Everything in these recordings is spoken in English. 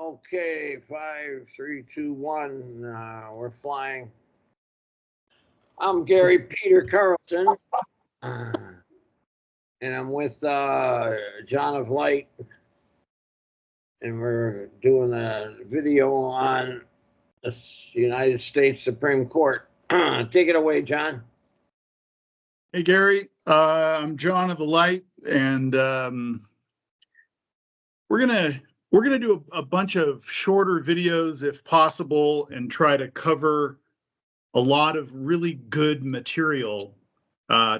Okay, 5, 3, 2, 1. We're flying. I'm Gary Peter Carlson, and I'm with John of Light, and we're doing a video on the United States Supreme Court. Take it away, John. Hey, Gary. I'm John of the Light, and we're gonna do a bunch of shorter videos if possible, and try to cover a lot of really good material.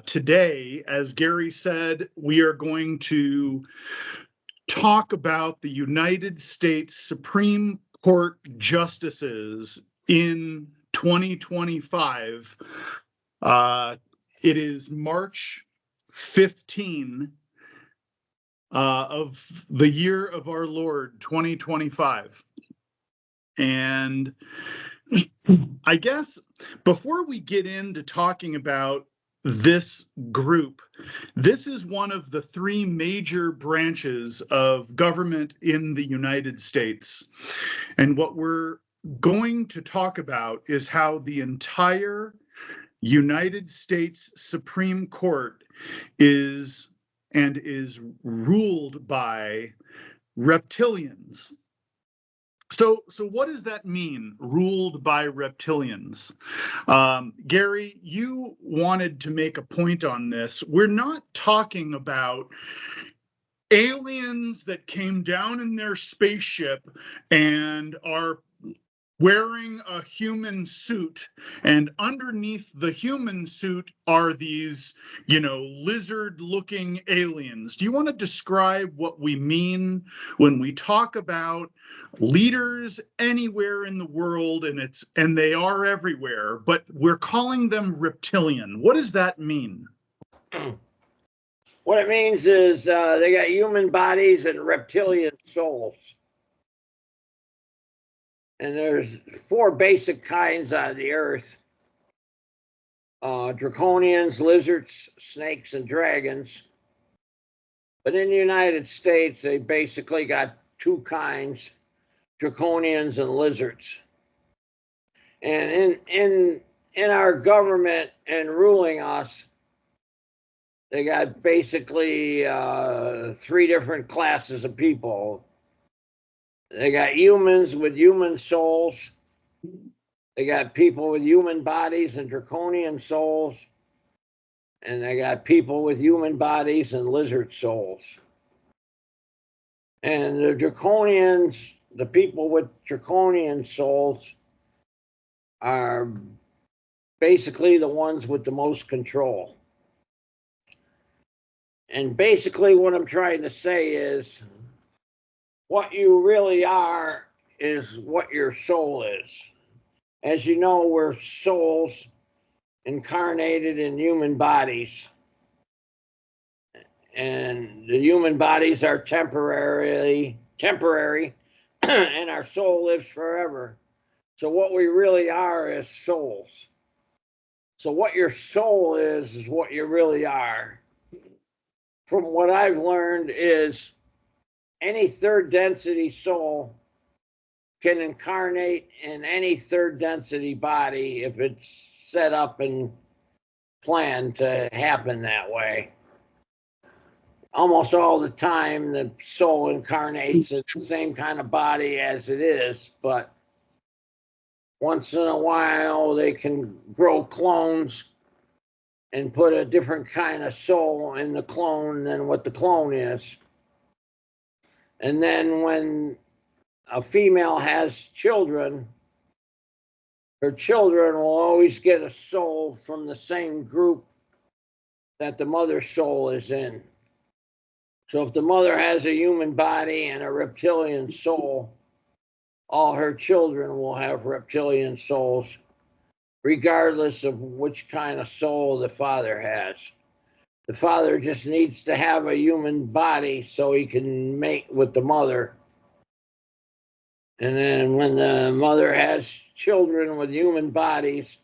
Today, as Gary said, we are going to talk about the United States Supreme Court justices in 2025. It is March 15 of the year of our Lord 2025. And I guess before we get into talking about this group, this is one of the three major branches of government in the United States. And what we're going to talk about is how the entire United States Supreme Court is ruled by reptilians. So what does that mean, ruled by reptilians? Gary, you wanted to make a point on this. We're not talking about aliens that came down in their spaceship and are wearing a human suit, and underneath the human suit are these, lizard-looking aliens. Do you want to describe what we mean when we talk about leaders anywhere in the world, and they are everywhere, but we're calling them reptilian? What does that mean? What it means is they got human bodies and reptilian souls. And there's 4 basic kinds on the earth. Draconians, lizards, snakes, and dragons. But in the United States, they basically got 2 kinds, draconians and lizards. And in our government and ruling us, they got basically 3 different classes of people. They got humans with human souls. They got people with human bodies and draconian souls. And they got people with human bodies and lizard souls. And the draconians, the people with draconian souls, are basically the ones with the most control. And basically what I'm trying to say is, what you really are is what your soul is. As you know, we're souls incarnated in human bodies. And the human bodies are temporary, and our soul lives forever. So what we really are is souls. So what your soul is what you really are. From what I've learned is any third density soul can incarnate in any third density body if it's set up and planned to happen that way. Almost all the time, the soul incarnates in the same kind of body as it is, but once in a while they can grow clones and put a different kind of soul in the clone than what the clone is. And then when a female has children, her children will always get a soul from the same group that the mother's soul is in. So if the mother has a human body and a reptilian soul, all her children will have reptilian souls, regardless of which kind of soul the father has. The father just needs to have a human body so he can mate with the mother. And then when the mother has children with human bodies,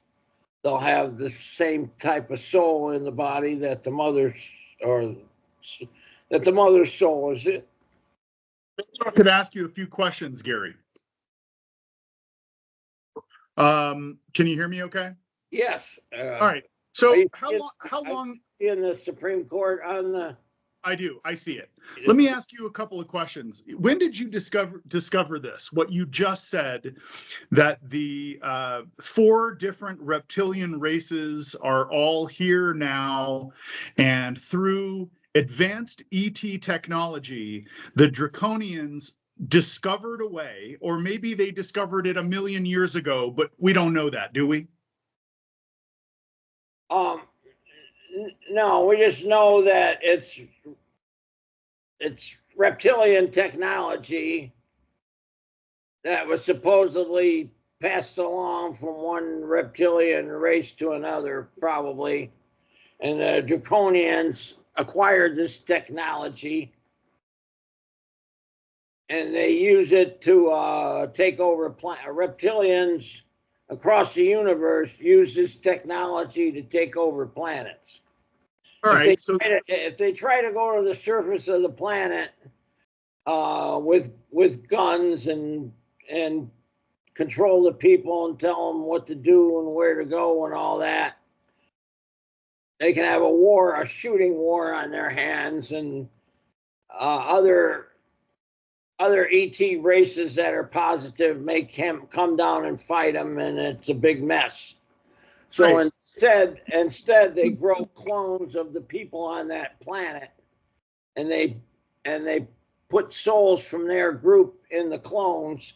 they'll have the same type of soul in the body that the mother's soul is in. I could ask you a few questions, Gary. Can you hear me okay? Yes. All right. So how long in the Supreme Court on the? I do. I see it. Let me ask you a couple of questions. When did you discover this? What you just said, that the 4 different reptilian races are all here now, and through advanced ET technology, the Draconians discovered a way, or maybe they discovered it 1,000,000 years ago, but we don't know that, do we? No, we just know that it's reptilian technology that was supposedly passed along from one reptilian race to another, probably. And the Draconians acquired this technology and they use it to take over reptilians across the universe use this technology to take over planets. All right. If they try to go to the surface of the planet with guns and control the people and tell them what to do and where to go and all that, they can have a shooting war on their hands, and other ET races that are positive may come down and fight them, and it's a big mess. So right. instead they grow clones of the people on that planet, and they put souls from their group in the clones,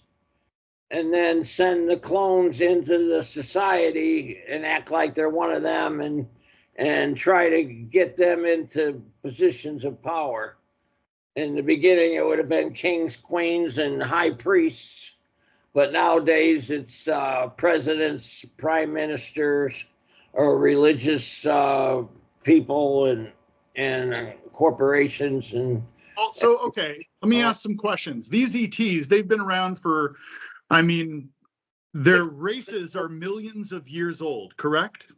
and then send the clones into the society and act like they're one of them, and try to get them into positions of power. In the beginning, it would have been kings, queens, and high priests, but nowadays it's presidents, prime ministers, or religious people and corporations. And so, okay, let me ask some questions. These ETs, they've been around for, their races are millions of years old, correct?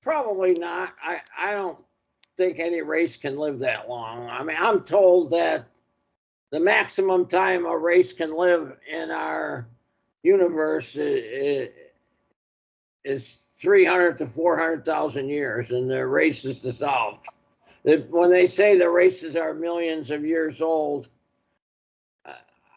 Probably not. I don't think any race can live that long. I mean, I'm told that the maximum time a race can live in our universe is 300 to 400,000 years, and the race is dissolved. When they say the races are millions of years old,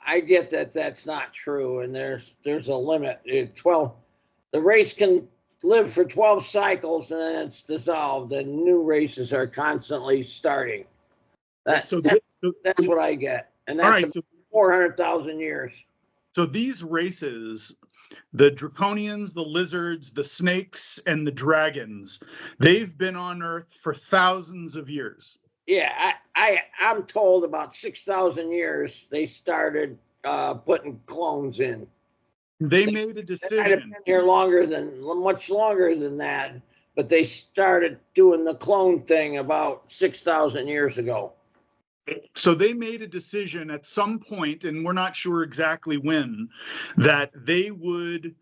I get that that's not true, and there's a limit. The race can live for 12 cycles, and then it's dissolved, and new races are constantly starting. That's what I get, and that's right, 400,000 years. So these races, the Draconians, the lizards, the snakes, and the dragons, they've been on Earth for thousands of years. Yeah, I'm told about 6,000 years they started putting clones in. They made a decision. Might have been here much longer than that, but they started doing the clone thing about 6,000 years ago. So they made a decision at some point, and we're not sure exactly when, that they would,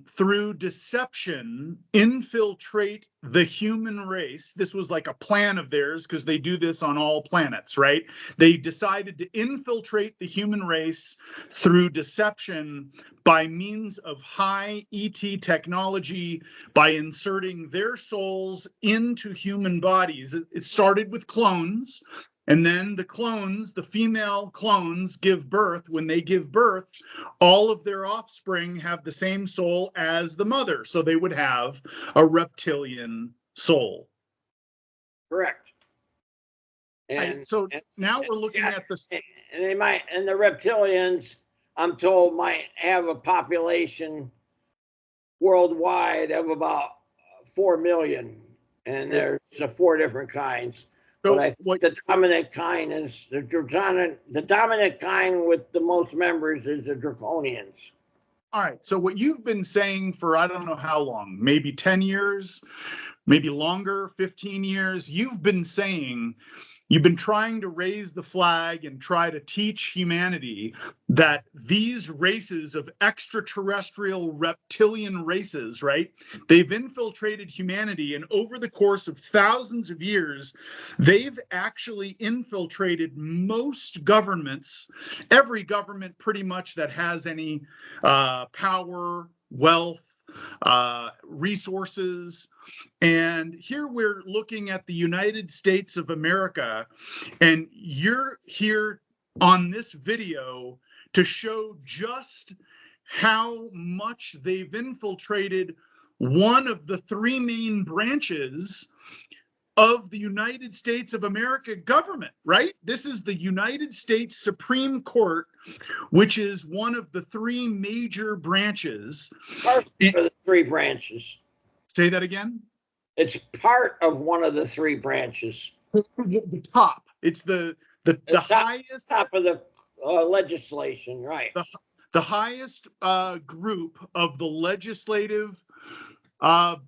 through deception, infiltrate the human race. This was like a plan of theirs, because they do this on all planets, right? They decided to infiltrate the human race through deception by means of high ET technology, by inserting their souls into human bodies. It started with clones. And then the female clones give birth. When they give birth, all of their offspring have the same soul as the mother. So they would have a reptilian soul. Correct. Now we're looking at this. And the reptilians, I'm told, might have a population worldwide of about 4 million. And there's 4 different kinds. But I think the dominant kind is the dominant kind with the most members is the Draconians. All right. So what you've been saying for I don't know how long, maybe 10 years, maybe longer, 15 years, you've been saying You've been trying to raise the flag and try to teach humanity that these races of extraterrestrial reptilian races, right? They've infiltrated humanity, and over the course of thousands of years, they've actually infiltrated most governments, every government pretty much that has any power, wealth, resources. And here we're looking at the United States of America, and you're here on this video to show just how much they've infiltrated one of the three main branches of the United States of America government, right? This is the United States Supreme Court, which is one of the three major branches. Part of the three branches. Say that again? It's part of one of the three branches. The top. It's the highest. Top of the legislation, right? The highest group of the legislative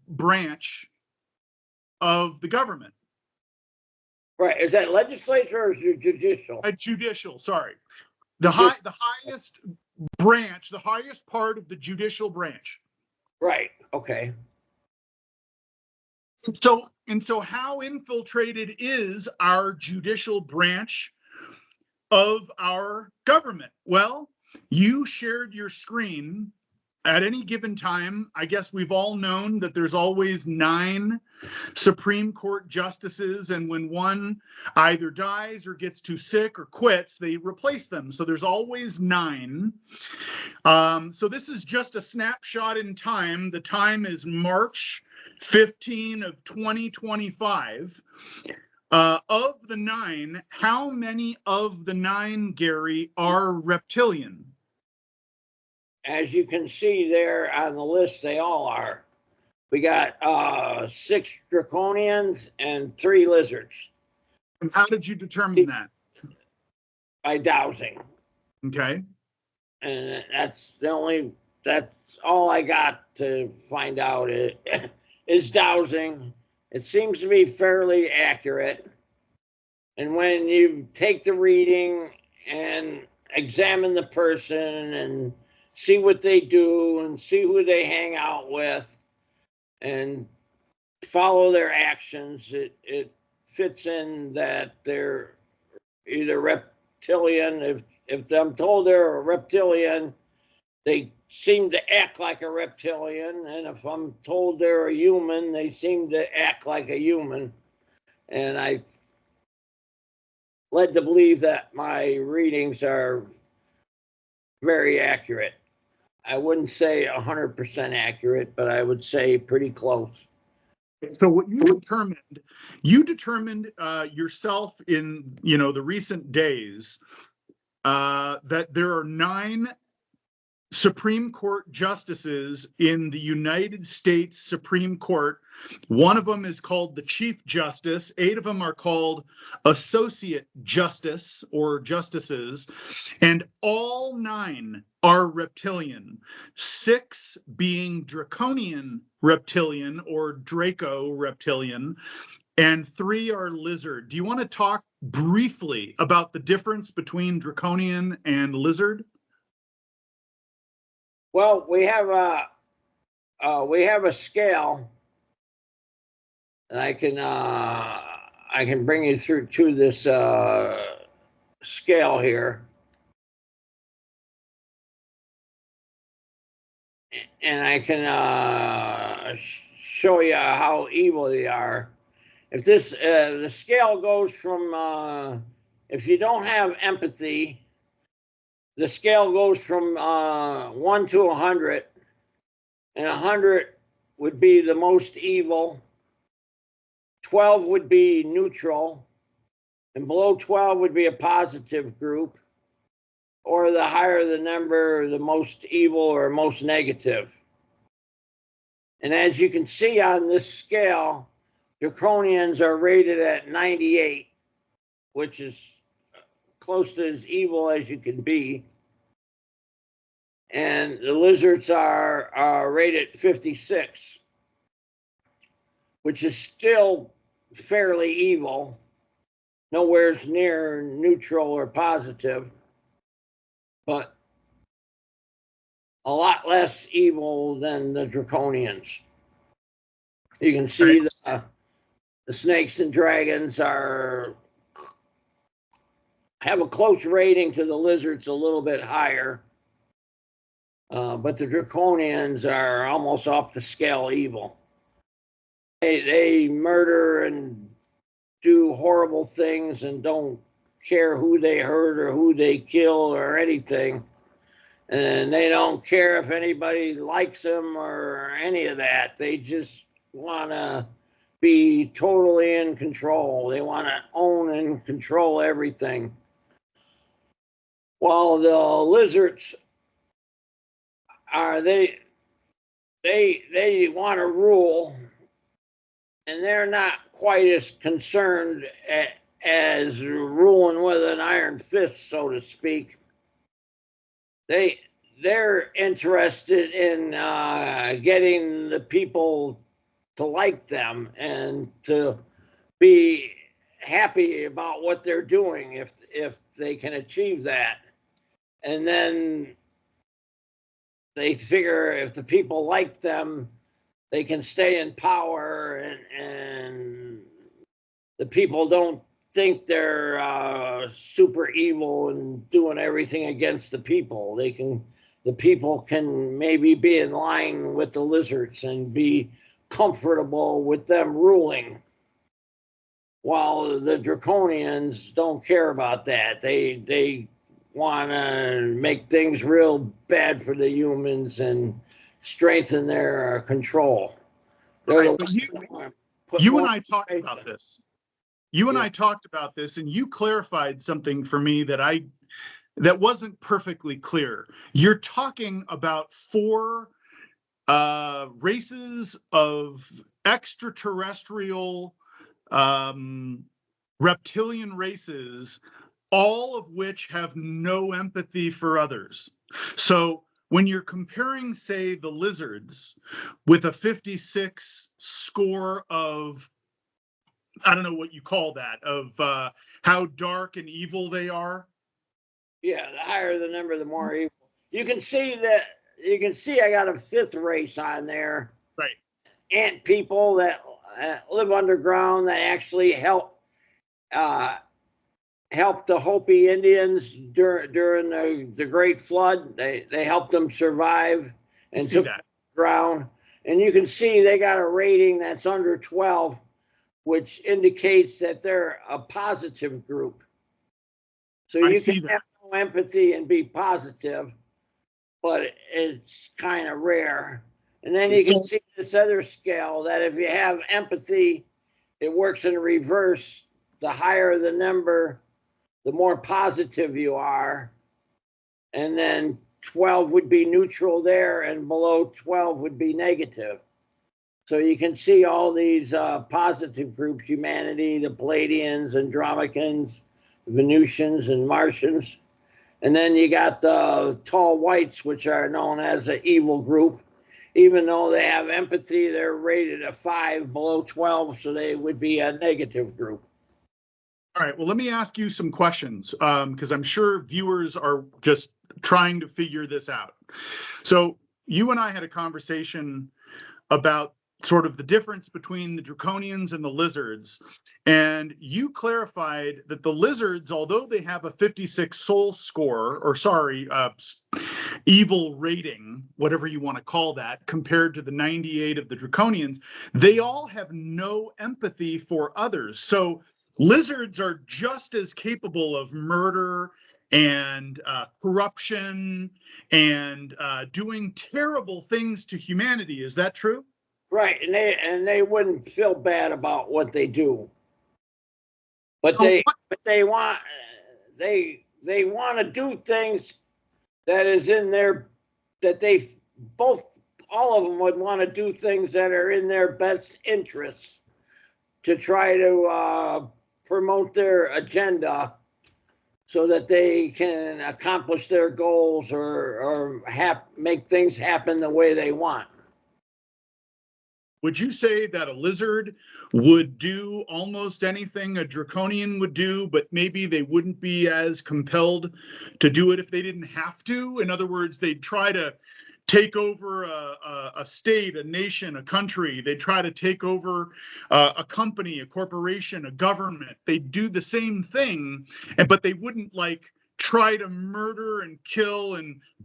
branch of the government. Right. Is that legislature or is it judicial? Judicial, sorry. The highest branch, the highest part of the judicial branch. Right. Okay. So how infiltrated is our judicial branch of our government? Well, you shared your screen. At any given time, I guess we've all known that there's always 9 Supreme Court justices, and when one either dies or gets too sick or quits, they replace them. So there's always 9. So this is just a snapshot in time. The time is March 15 of 2025. Of the 9, how many of the 9, Gary, are reptilian? As you can see there on the list, they all are. We got 6 draconians and 3 lizards. And how did you determine that? By dowsing. Okay. And that's all I got to find out is dowsing. It seems to be fairly accurate. And when you take the reading and examine the person and see what they do and see who they hang out with and follow their actions, it fits in that they're either reptilian. If I'm told they're a reptilian, they seem to act like a reptilian. And if I'm told they're a human, they seem to act like a human. And I led to believe that my readings are very accurate. I wouldn't say 100% accurate, but I would say pretty close. So what you determined yourself in, the recent days, that there are 9 Supreme Court justices in the United States Supreme Court. One of them is called the Chief Justice. 8 of them are called Associate Justice or Justices, and all 9 are reptilian, 6 being draconian reptilian or Draco reptilian, and 3 are lizard. Do you want to talk briefly about the difference between draconian and lizard? Well, we have a scale, and I can bring you through to this scale here, and I can show you how evil they are. If the scale goes from if you don't have empathy, the scale goes from 1 to 100, and 100 would be the most evil. 12 would be neutral, and below 12 would be a positive group, or the higher the number, the most evil or most negative. And as you can see on this scale, draconians are rated at 98, which is close to as evil as you can be. And the lizards are rated 56, which is still fairly evil. nowhere's near neutral or positive, but a lot less evil than the draconians. You can see the snakes and dragons have a close rating to the lizards, a little bit higher, but the draconians are almost off the scale evil. They murder and do horrible things and don't care who they hurt or who they kill or anything. And they don't care if anybody likes them or any of that. They just want to be totally in control. They want to own and control everything. While the lizards they want to rule, and they're not quite as concerned as ruling with an iron fist, so to speak. They're interested in getting the people to like them and to be happy about what they're doing if they can achieve that. And then they figure if the people like them, they can stay in power, and the people don't think they're super evil and doing everything against the people. The people can maybe be in line with the lizards and be comfortable with them ruling, while the draconians don't care about that. They want to make things real bad for the humans and strengthen their control. Right, but you and I talked about this. I talked about this, and you clarified something for me that wasn't perfectly clear. You're talking about 4 races of extraterrestrial reptilian races, all of which have no empathy for others. So when you're comparing, say, the lizards with a 56 score of, I don't know what you call that, of how dark and evil they are. Yeah, the higher the number, the more evil. You can see I got a 5th race on there. Right. Ant people that live underground that actually help the Hopi Indians during the Great Flood. They helped them survive and took the ground. And you can see they got a rating that's under 12, which indicates that they're a positive group. So you can have no empathy and be positive, but it's kind of rare. And then you can see this other scale that if you have empathy, it works in reverse. The higher the number, the more positive you are. And then 12 would be neutral there, and below 12 would be negative. So you can see all these positive groups: humanity, the Palladians, Andromedans, Venusians, and Martians. And then you got the tall whites, which are known as the evil group. Even though they have empathy, they're rated a 5, below 12, so they would be a negative group. All right, well, let me ask you some questions, because I'm sure viewers are just trying to figure this out. So you and I had a conversation about sort of the difference between the draconians and the lizards, and you clarified that the lizards, although they have a 56 soul score, or sorry, evil rating, whatever you want to call that, compared to the 98 of the draconians, they all have no empathy for others. So lizards are just as capable of murder and corruption and doing terrible things to humanity. Is that true? Right, and they wouldn't feel bad about what they do, but they want to do things that is in their, that they all of them would want to do things that are in their best interests to try to promote their agenda so that they can accomplish their goals or make things happen the way they want. Would you say that a lizard would do almost anything a draconian would do, but maybe they wouldn't be as compelled to do it if they didn't have to? In other words, they'd try to take over a state, a nation, a country. They'd try to take over a company, a corporation, a government. They'd do the same thing, but they wouldn't like try to murder and kill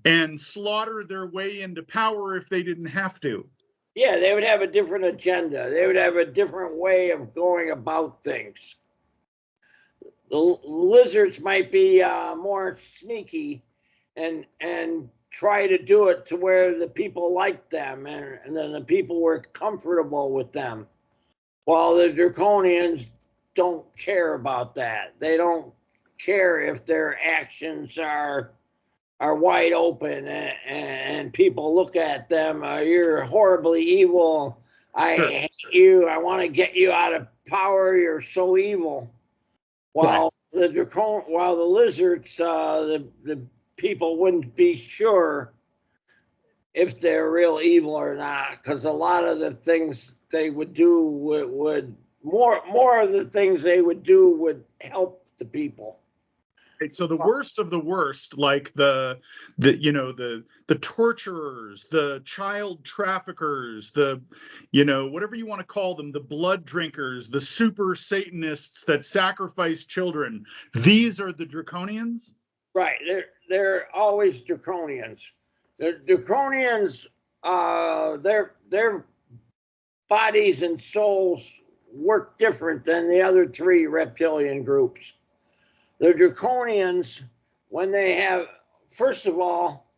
and slaughter their way into power if they didn't have to. Yeah, they would have a different agenda. They would have a different way of going about things. The lizards might be more sneaky and try to do it to where the people liked them and then the people were comfortable with them. While the draconians don't care about that. They don't care if their actions are wide open and people look at them. You're horribly evil. I hate you. I want to get you out of power. You're so evil. While the lizards, the people wouldn't be sure if they're real evil or not, because a lot of the things they would do would more of the things they would do would help the people. So the worst of the worst, like the torturers, the child traffickers, the whatever you want to call them, the blood drinkers, the super Satanists that sacrifice children. These are the draconians. Right, they're always draconians. The draconians, their bodies and souls work different than the other three reptilian groups. The draconians, when they have, first of all,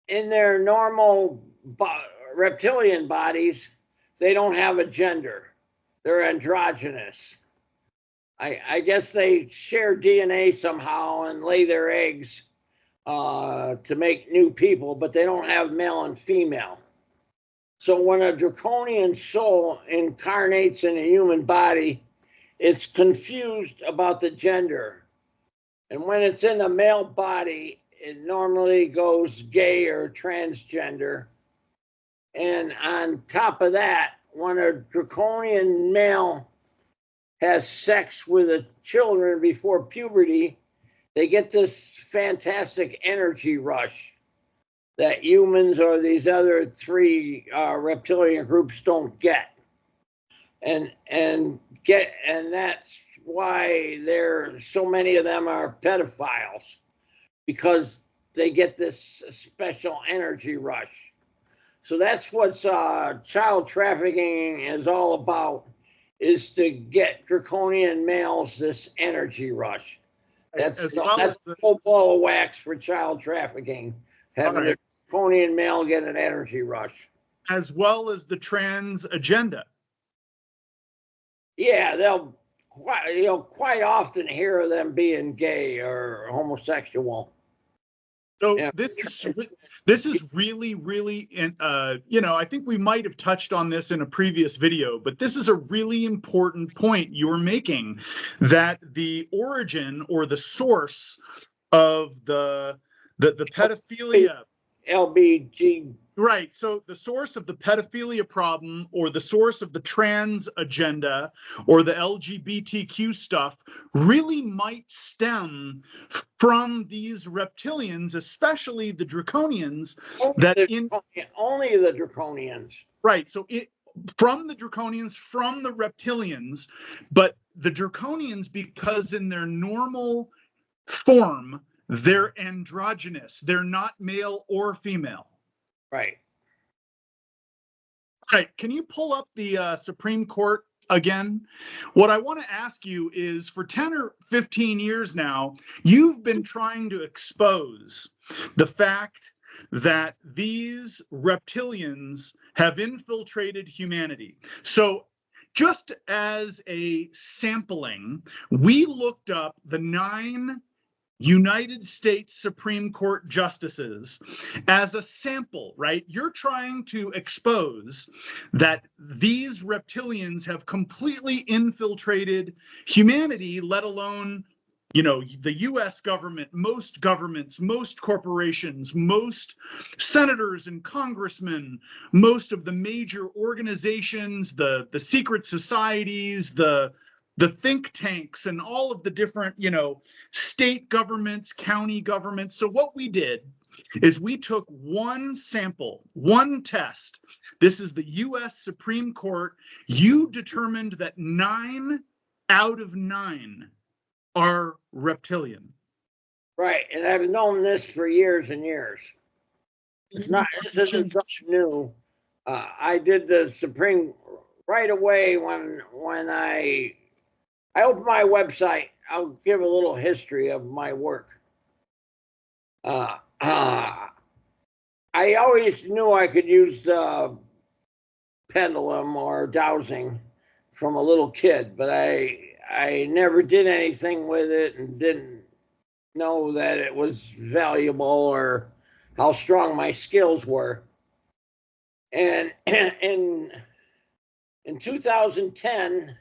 in their normal reptilian bodies, they don't have a gender. They're androgynous. I guess they share DNA somehow and lay their eggs to make new people, but they don't have male and female. So when a draconian soul incarnates in a human body, it's confused about the gender. And when it's in a male body, it normally goes gay or transgender. And on top of that, when a draconian male has sex with the children before puberty, they get this fantastic energy rush that humans or these other three reptilian groups don't get. And that's why so many of them are pedophiles, because they get this special energy rush. So that's what child trafficking is all about, is to get draconian males this energy rush. That's a full ball of wax for child trafficking, having a draconian male get an energy rush. As well as the trans agenda. Yeah, they'll quite often hear them being gay or homosexual. So yeah. This is really, really, I think we might have touched on this in a previous video, but this is a really important point you're making, that the origin or the source of the pedophilia, LBG. Right. So the source of the pedophilia problem, or the source of the trans agenda, or the LGBTQ stuff, really might stem from these reptilians, especially the draconians. Only the draconians. Right. So from the draconians, from the reptilians, but the draconians, because in their normal form, they're androgynous. They're not male or female. Right. All right. Can you pull up the Supreme Court again? What I want to ask you is, for 10 or 15 years now, you've been trying to expose the fact that these reptilians have infiltrated humanity. So just as a sampling, we looked up the 9 United States Supreme Court justices as a sample, right? You're trying to expose that these reptilians have completely infiltrated humanity, let alone the US government, most governments, most corporations, most senators and congressmen, most of the major organizations, the secret societies, the think tanks, and all of the different, state governments, county governments. So what we did is we took one sample, one test. This is the US Supreme Court. You determined that 9 out of 9 are reptilian. Right, and I've known this for years and years. This isn't something new. I did the Supreme right away when I opened my website. I'll give a little history of my work. I always knew I could use the pendulum or dowsing from a little kid, but I never did anything with it and didn't know that it was valuable or how strong my skills were. And in 2010,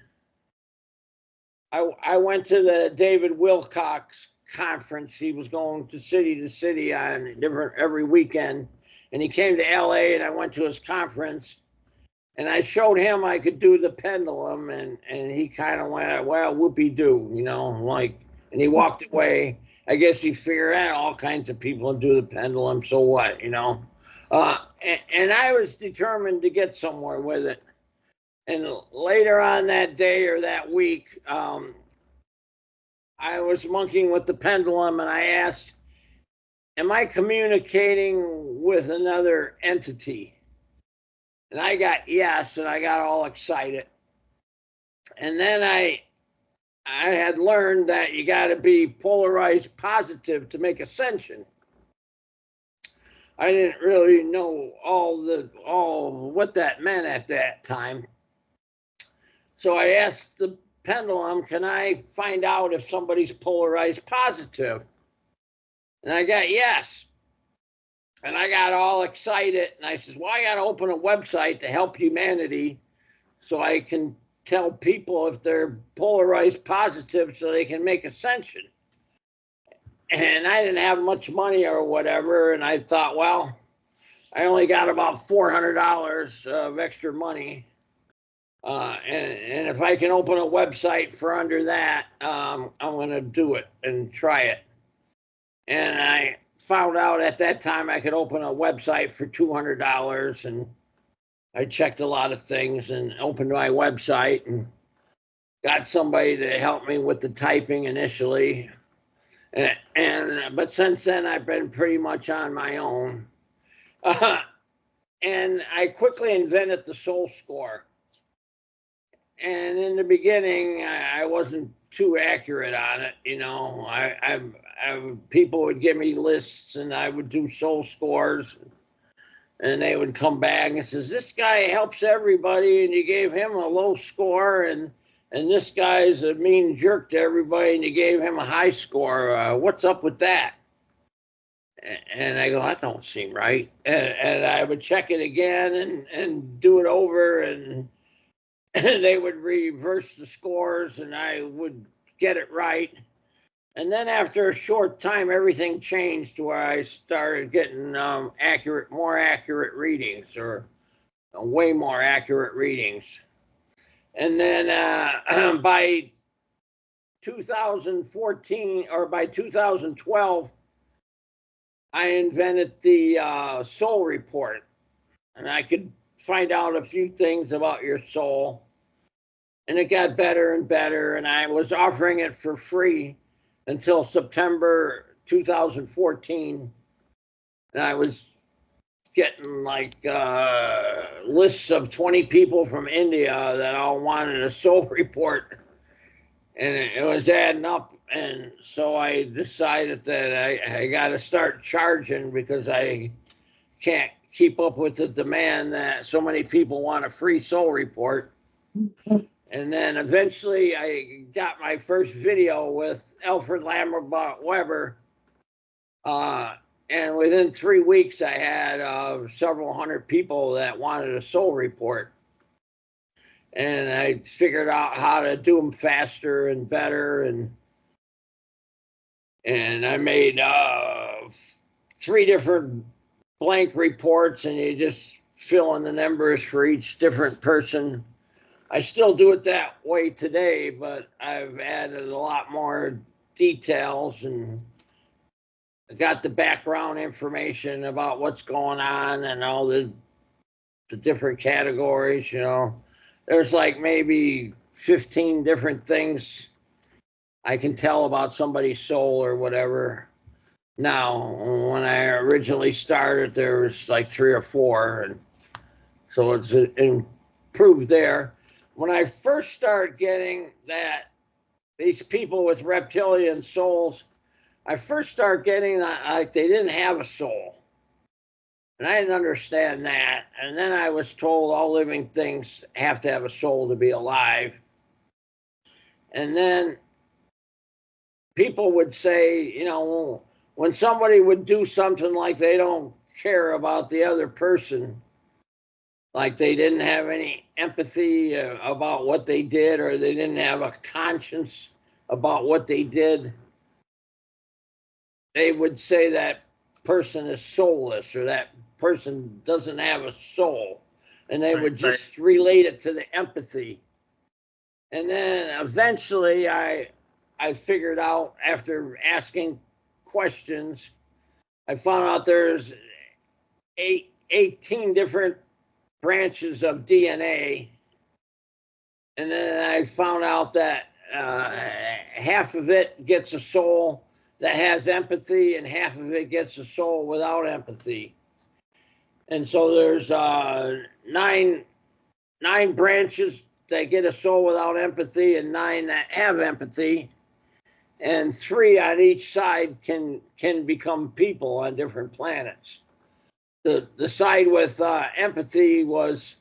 I went to the David Wilcox conference. He was going to city on every weekend, and he came to LA, and I went to his conference, and I showed him I could do the pendulum, and he kind of went, well, whoopee-doo, and he walked away. I guess he figured out all kinds of people do the pendulum, so what, and I was determined to get somewhere with it. And later on that day or that week, I was monkeying with the pendulum, and I asked, am I communicating with another entity? And I got yes, and I got all excited. And then I had learned that you got to be polarized positive to make ascension. I didn't really know all what that meant at that time. So I asked the pendulum, can I find out if somebody's polarized positive? And I got yes. And I got all excited, and I says, well, I got to open a website to help humanity so I can tell people if they're polarized positive so they can make ascension. And I didn't have much money or whatever, and I thought, well, I only got about $400 of extra money. And if I can open a website for under that, I'm going to do it and try it. And I found out at that time I could open a website for $200, and I checked a lot of things and opened my website and got somebody to help me with the typing initially. But since then I've been pretty much on my own. And I quickly invented the soul score. And in the beginning, I wasn't too accurate on it. People would give me lists, and I would do soul scores, and they would come back and says, this guy helps everybody, and you gave him a low score, and this guy's a mean jerk to everybody, and you gave him a high score. What's up with that? And I go, that don't seem right. And I would check it again and do it over, and they would reverse the scores, and I would get it right. And then after a short time, everything changed to where I started getting more accurate readings, or way more accurate readings. And then by 2014 or by 2012, I invented the soul report, and I could find out a few things about your soul. And it got better and better, and I was offering it for free until September 2014. And I was getting lists of 20 people from India that all wanted a soul report. And it was adding up. And so I decided that I got to start charging, because I can't keep up with the demand that so many people want a free soul report. And then eventually I got my first video with Alfred Lamberbaugh Weber. And within 3 weeks, I had several hundred people that wanted a soul report. And I figured out how to do them faster and better. And And I made 3 different blank reports, and you just fill in the numbers for each different person. I still do it that way today, but I've added a lot more details and got the background information about what's going on and all the different categories. There's like maybe 15 different things I can tell about somebody's soul or whatever. Now, when I originally started, there was like 3 or 4, and so it's improved there. When I first started getting these people with reptilian souls, I first started getting that like they didn't have a soul, and I didn't understand that. And then I was told all living things have to have a soul to be alive. And then people would say, when somebody would do something like they don't care about the other person, like they didn't have any empathy about what they did, or they didn't have a conscience about what they did, they would say that person is soulless, or that person doesn't have a soul, and they would just relate it to the empathy. And then eventually I figured out, after asking questions, I found out there's 18 different branches of DNA. And then I found out that half of it gets a soul that has empathy, and half of it gets a soul without empathy. And so there's 9 branches that get a soul without empathy, and 9 that have empathy, and 3 on each side can become people on different planets. The side with empathy was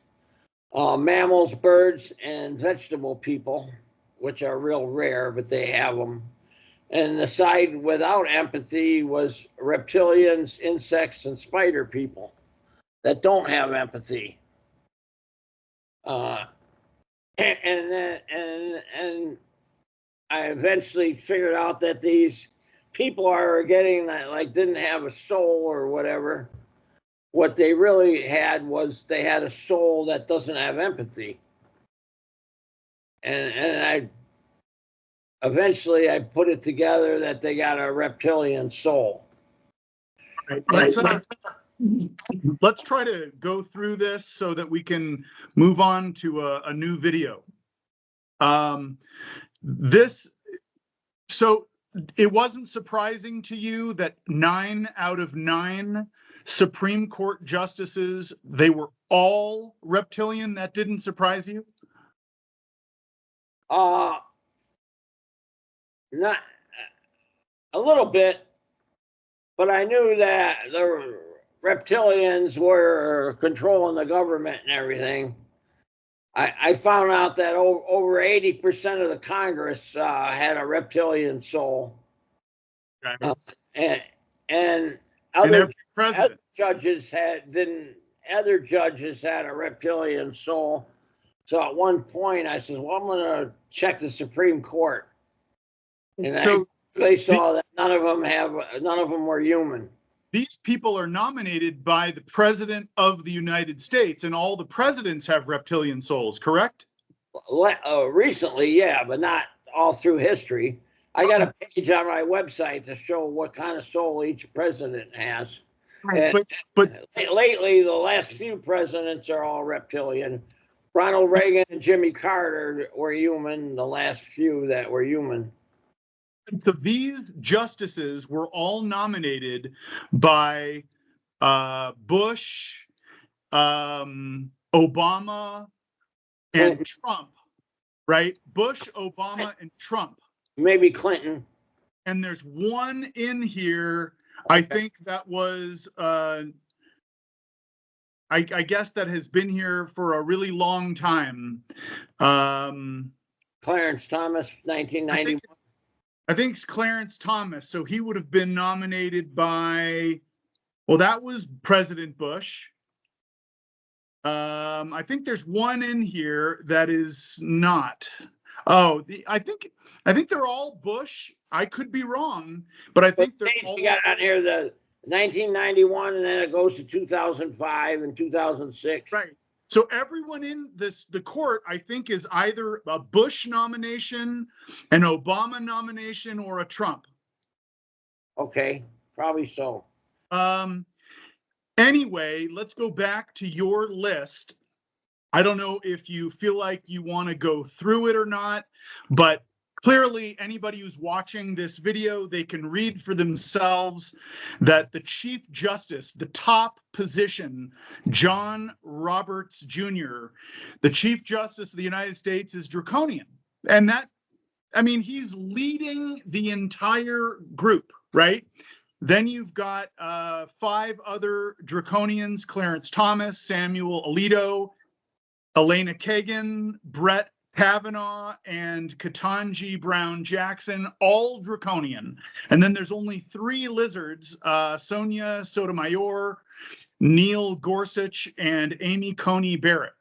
mammals, birds, and vegetable people, which are real rare, but they have them. And the side without empathy was reptilians, insects, and spider people that don't have empathy. And I eventually figured out that these people are getting that, like, didn't have a soul or whatever. What they really had was they had a soul that doesn't have empathy. And eventually I put it together that they got a reptilian soul. Let's try to go through this so that we can move on to a new video. So it wasn't surprising to you that 9 out of 9 Supreme Court justices, they were all reptilian? That didn't surprise you? Not a little bit, but I knew that the reptilians were controlling the government and everything. I found out that over 80% of the Congress had a reptilian soul. Okay. And other judges had a reptilian soul. So at one point I said, well, I'm going to check the Supreme Court. And they saw that none of them were human. These people are nominated by the President of the United States, and all the presidents have reptilian souls, correct? Recently, yeah, but not all through history. I got a page on my website to show what kind of soul each president has. But lately, the last few presidents are all reptilian. Ronald Reagan and Jimmy Carter were human, the last few that were human. So these justices were all nominated by Bush, Obama, and Trump, right? Bush, Obama, and Trump. Maybe Clinton. And there's one in here, I think that was, I guess that has been here for a really long time. Clarence Thomas, 1991. I think it's Clarence Thomas. So he would have been nominated by, well, that was President Bush. I think there's one in here that is not. Oh, I think they're all Bush. I could be wrong, but I think they're all. You got on here the 1991, and then it goes to 2005 and 2006. Right. So everyone in the court, I think, is either a Bush nomination, an Obama nomination, or a Trump. Okay, probably so. Anyway, let's go back to your list. I don't know if you feel like you want to go through it or not, but clearly anybody who's watching this video, they can read for themselves that the Chief Justice, the top position, John Roberts Jr., the Chief Justice of the United States, is draconian. And that, I mean, he's leading the entire group, right? Then you've got 5 other draconians: Clarence Thomas, Samuel Alito, Elena Kagan, Brett Kavanaugh, and Ketanji Brown Jackson, all draconian. And then there's only 3 lizards: Sonia Sotomayor, Neil Gorsuch, and Amy Coney Barrett.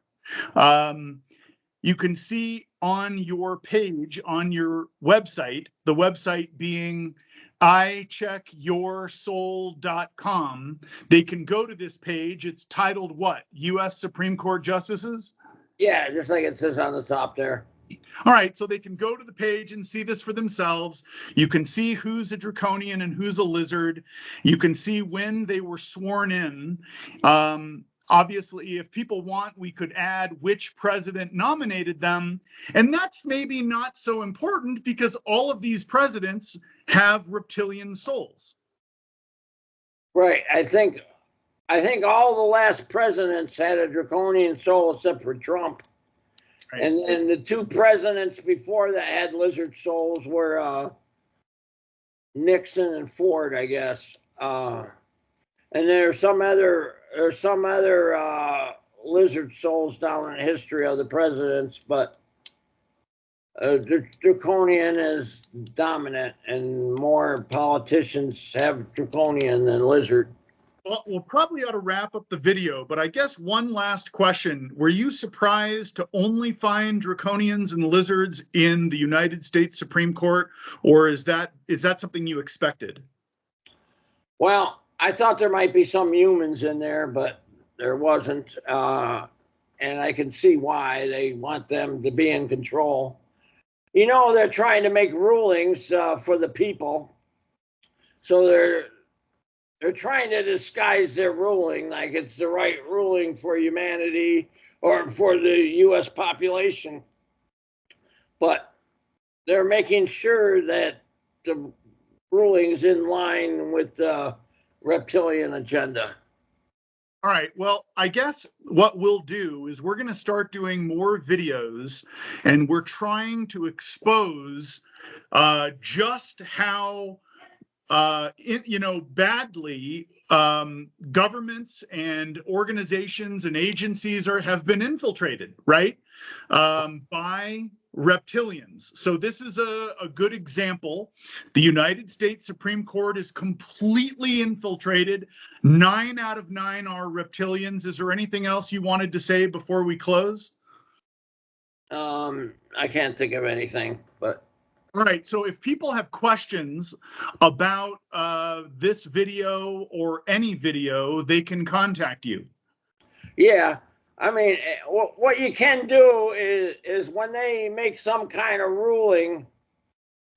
You can see on your page, on your website, the website being icheckyoursoul.com. They can go to this page. It's titled what? U.S. Supreme Court Justices? Yeah, just like it says on the top there. All right, so they can go to the page and see this for themselves. You can see who's a draconian and who's a lizard. You can see when they were sworn in. Obviously, if people want, we could add which president nominated them. And that's maybe not so important because all of these presidents have reptilian souls. Right. I think all the last presidents had a draconian soul except for Trump. Right. And then the 2 presidents before that had lizard souls were Nixon and Ford, I guess. And there's some other lizard souls down in the history of the presidents, but draconian is dominant, and more politicians have draconian than lizard. Well, we'll probably ought to wrap up the video, but I guess one last question. Were you surprised to only find draconians and lizards in the United States Supreme Court, or is that something you expected? Well, I thought there might be some humans in there, but there wasn't. And I can see why they want them to be in control. You know, they're trying to make rulings for the people. So they're trying to disguise their ruling like it's the right ruling for humanity or for the U.S. population. But they're making sure that the ruling is in line with the reptilian agenda. All right. Well, I guess what we'll do is we're going to start doing more videos, and we're trying to expose just how badly governments and organizations and agencies have been infiltrated, right, by reptilians. So this is a good example. The United States Supreme Court is completely infiltrated. 9 out of 9 are reptilians. Is there anything else you wanted to say before we close? I can't think of anything, but. All right, so if people have questions about this video or any video, they can contact you. Yeah, I mean, what you can do is when they make some kind of ruling,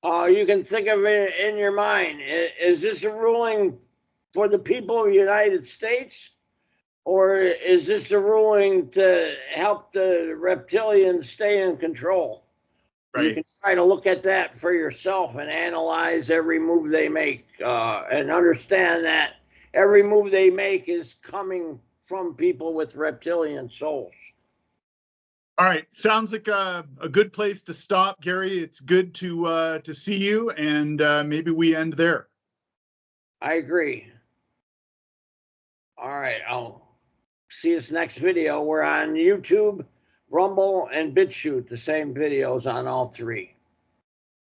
you can think of it in your mind. Is this a ruling for the people of the United States? Or is this a ruling to help the reptilians stay in control? Right. You can try to look at that for yourself and analyze every move they make and understand that every move they make is coming from people with reptilian souls. All right. Sounds like a good place to stop, Gary. It's good to see you, and maybe we end there. I agree. All right. I'll see this next video. We're on YouTube, Rumble, and BitChute. The same videos on all 3.